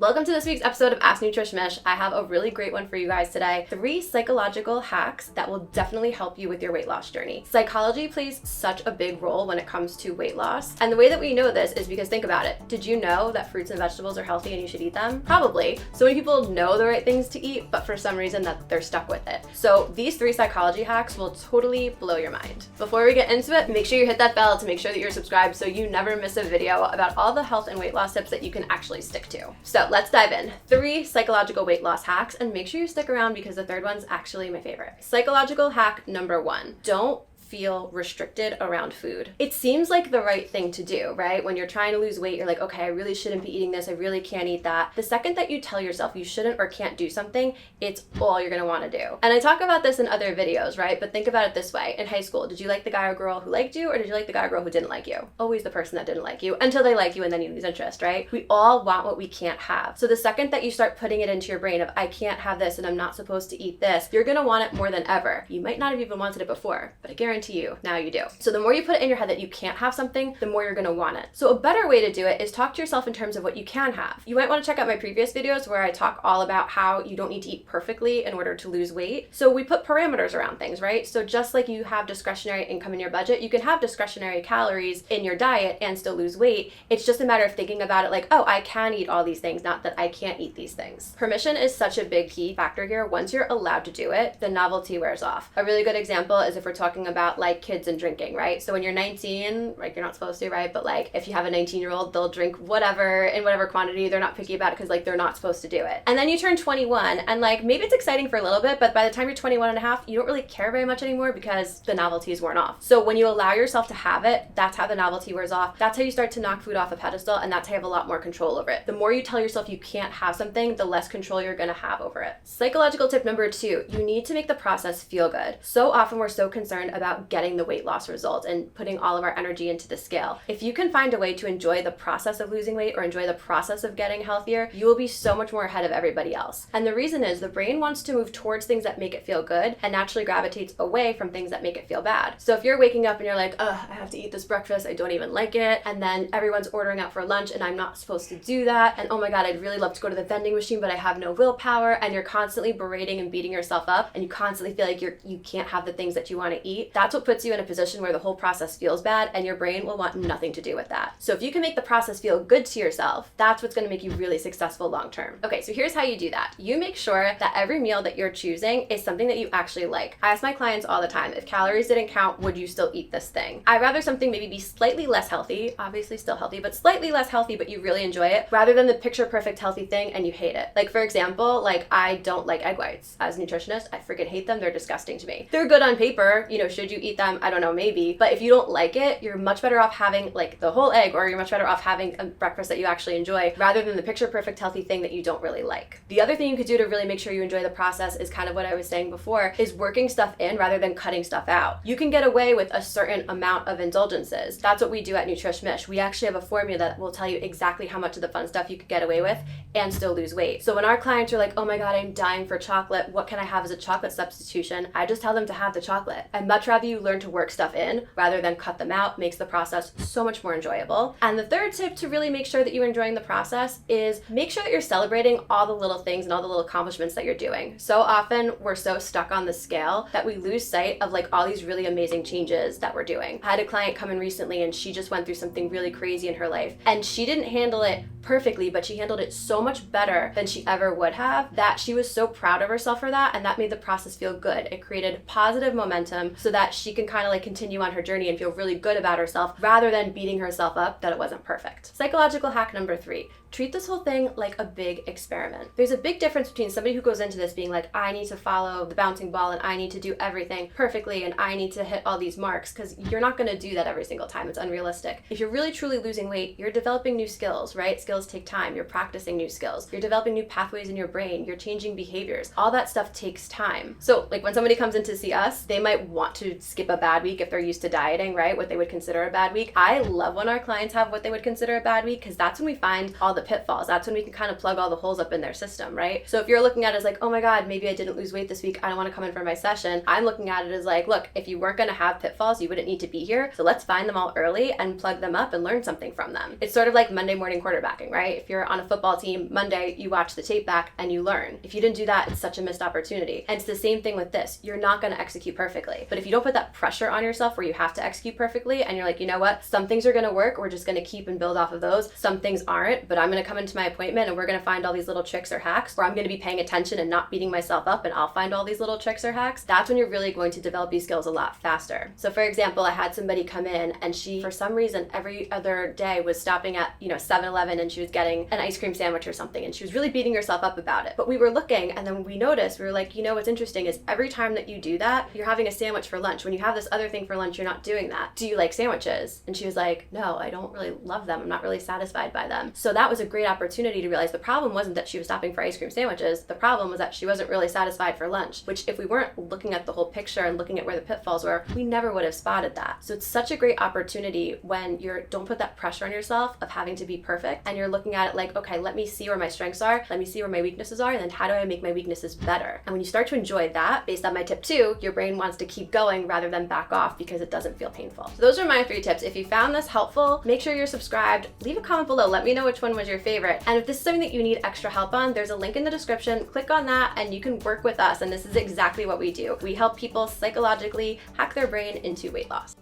Welcome to this week's episode of Ask Nutrish Mish. I have a really great one for you guys today. 3 psychological hacks that will definitely help you with your weight loss journey. Psychology plays such a big role when it comes to weight loss. And the way that we know this is because think about it. Did you know that fruits and vegetables are healthy and you should eat them? Probably. So many people know the right things to eat, but for some reason that they're stuck with it. So these 3 psychology hacks will totally blow your mind. Before we get into it, make sure you hit that bell to make sure that you're subscribed so you never miss a video about all the health and weight loss tips that you can actually stick to. So let's dive in. 3 psychological weight loss hacks, and make sure you stick around because the third one's actually my favorite. Psychological hack number 1. Don't feel restricted around food. It seems like the right thing to do, right? When you're trying to lose weight, you're like, okay, I really shouldn't be eating this. I really can't eat that. The second that you tell yourself you shouldn't or can't do something, it's all you're gonna wanna do. And I talk about this in other videos, right? But think about it this way. In high school, did you like the guy or girl who liked you, or did you like the guy or girl who didn't like you? Always the person that didn't like you until they like you and then you lose interest, right? We all want what we can't have. So the second that you start putting it into your brain of, I can't have this and I'm not supposed to eat this, you're gonna want it more than ever. You might not have even wanted it before, but I guarantee you, now you do. So the more you put it in your head that you can't have something, the more you're gonna want it. So a better way to do it is talk to yourself in terms of what you can have. You might wanna check out my previous videos where I talk all about how you don't need to eat perfectly in order to lose weight. So we put parameters around things, right? So just like you have discretionary income in your budget, you can have discretionary calories in your diet and still lose weight. It's just a matter of thinking about it like, oh, I can eat all these things, not that I can't eat these things. Permission is such a big key factor here. Once you're allowed to do it, the novelty wears off. A really good example is if we're talking about like kids and drinking, right? So when you're 19, like you're not supposed to, right? But like if you have a 19-year-old, they'll drink whatever in whatever quantity. They're not picky about it because like they're not supposed to do it. And then you turn 21 and like maybe it's exciting for a little bit, but by the time you're 21 and a half, you don't really care very much anymore because the novelty is worn off. So when you allow yourself to have it, that's how the novelty wears off. That's how you start to knock food off a pedestal, and that's how you have a lot more control over it. The more you tell yourself you can't have something, the less control you're gonna have over it. Psychological tip number 2, you need to make the process feel good. So often we're so concerned about getting the weight loss result and putting all of our energy into the scale. If you can find a way to enjoy the process of losing weight or enjoy the process of getting healthier, you will be so much more ahead of everybody else. And the reason is the brain wants to move towards things that make it feel good and naturally gravitates away from things that make it feel bad. So if you're waking up and you're like, ugh, I have to eat this breakfast, I don't even like it, and then everyone's ordering out for lunch and I'm not supposed to do that, and oh my god, I'd really love to go to the vending machine but I have no willpower, and you're constantly berating and beating yourself up and you constantly feel like you can't have the things that you want to eat, that's what puts you in a position where the whole process feels bad and your brain will want nothing to do with that. So if you can make the process feel good to yourself, that's what's going to make you really successful long term. Okay, so here's how you do that. You make sure that every meal that you're choosing is something that you actually like. I ask my clients all the time, if calories didn't count, would you still eat this thing? I'd rather something maybe be slightly less healthy, obviously still healthy, but slightly less healthy, but you really enjoy it, rather than the picture perfect healthy thing and you hate it. Like for example, like I don't like egg whites. As a nutritionist, I freaking hate them. They're disgusting to me. They're good on paper, you know, should you eat them? I don't know, maybe. But if you don't like it, you're much better off having like the whole egg, or you're much better off having a breakfast that you actually enjoy rather than the picture perfect healthy thing that you don't really like. The other thing you could do to really make sure you enjoy the process is kind of what I was saying before, is working stuff in rather than cutting stuff out. You can get away with a certain amount of indulgences. That's what we do at Nutrish Mish. We actually have a formula that will tell you exactly how much of the fun stuff you could get away with and still lose weight. So when our clients are like, oh my god, I'm dying for chocolate, what can I have as a chocolate substitution? I just tell them to have the chocolate. I'd much rather you learn to work stuff in rather than cut them out. Makes the process so much more enjoyable. And the third tip to really make sure that you're enjoying the process is make sure that you're celebrating all the little things and all the little accomplishments that you're doing. So often we're so stuck on the scale that we lose sight of like all these really amazing changes that we're doing. I had a client come in recently and she just went through something really crazy in her life, and she didn't handle it perfectly, but she handled it so much better than she ever would have that she was so proud of herself for that, and that made the process feel good. It created positive momentum so that she can kind of like continue on her journey and feel really good about herself rather than beating herself up that it wasn't perfect. Psychological hack number 3. Treat this whole thing like a big experiment. There's a big difference between somebody who goes into this being like, I need to follow the bouncing ball and I need to do everything perfectly and I need to hit all these marks, because you're not going to do that every single time. It's unrealistic. If you're really truly losing weight, you're developing new skills, right? Skills take time. You're practicing new skills. You're developing new pathways in your brain. You're changing behaviors. All that stuff takes time. So like when somebody comes in to see us, they might want to skip a bad week if they're used to dieting, right? What they would consider a bad week. I love when our clients have what they would consider a bad week, because that's when we find all the the pitfalls. That's when we can kind of plug all the holes up in their system, right? So if you're looking at it as like, oh my God, maybe I didn't lose weight this week, I don't want to come in for my session, I'm looking at it as like, look, if you weren't going to have pitfalls, you wouldn't need to be here. So let's find them all early and plug them up and learn something from them. It's sort of like Monday morning quarterbacking, right? If you're on a football team, Monday, you watch the tape back and you learn. If you didn't do that, it's such a missed opportunity. And it's the same thing with this. You're not going to execute perfectly. But if you don't put that pressure on yourself where you have to execute perfectly and you're like, you know what, some things are going to work, we're just going to keep and build off of those. Some things aren't, but I'm going to come into my appointment and we're going to find all these little tricks or hacks, or I'm going to be paying attention and not beating myself up, and I'll find all these little tricks or hacks. That's when you're really going to develop these skills a lot faster. So for example, I had somebody come in and she, for some reason, every other day was stopping at, 7-Eleven and she was getting an ice cream sandwich or something, and she was really beating herself up about it. But we were looking, and then we noticed, we were like, what's interesting is every time that you do that, you're having a sandwich for lunch. When you have this other thing for lunch, you're not doing that. Do you like sandwiches? And she was like, no, I don't really love them. I'm not really satisfied by them. So that was a great opportunity to realize the problem wasn't that she was stopping for ice cream sandwiches. The problem was that she wasn't really satisfied for lunch, which if we weren't looking at the whole picture and looking at where the pitfalls were, we never would have spotted that. So it's such a great opportunity when don't put that pressure on yourself of having to be perfect, and you're looking at it like, okay, let me see where my strengths are, let me see where my weaknesses are, and then how do I make my weaknesses better? And when you start to enjoy that, based on my tip 2, your brain wants to keep going rather than back off because it doesn't feel painful. So those are my 3 tips. If you found this helpful, make sure you're subscribed, leave a comment below, let me know which one was your favorite. And if this is something that you need extra help on, there's a link in the description, click on that and you can work with us. And this is exactly what we do. We help people psychologically hack their brain into weight loss.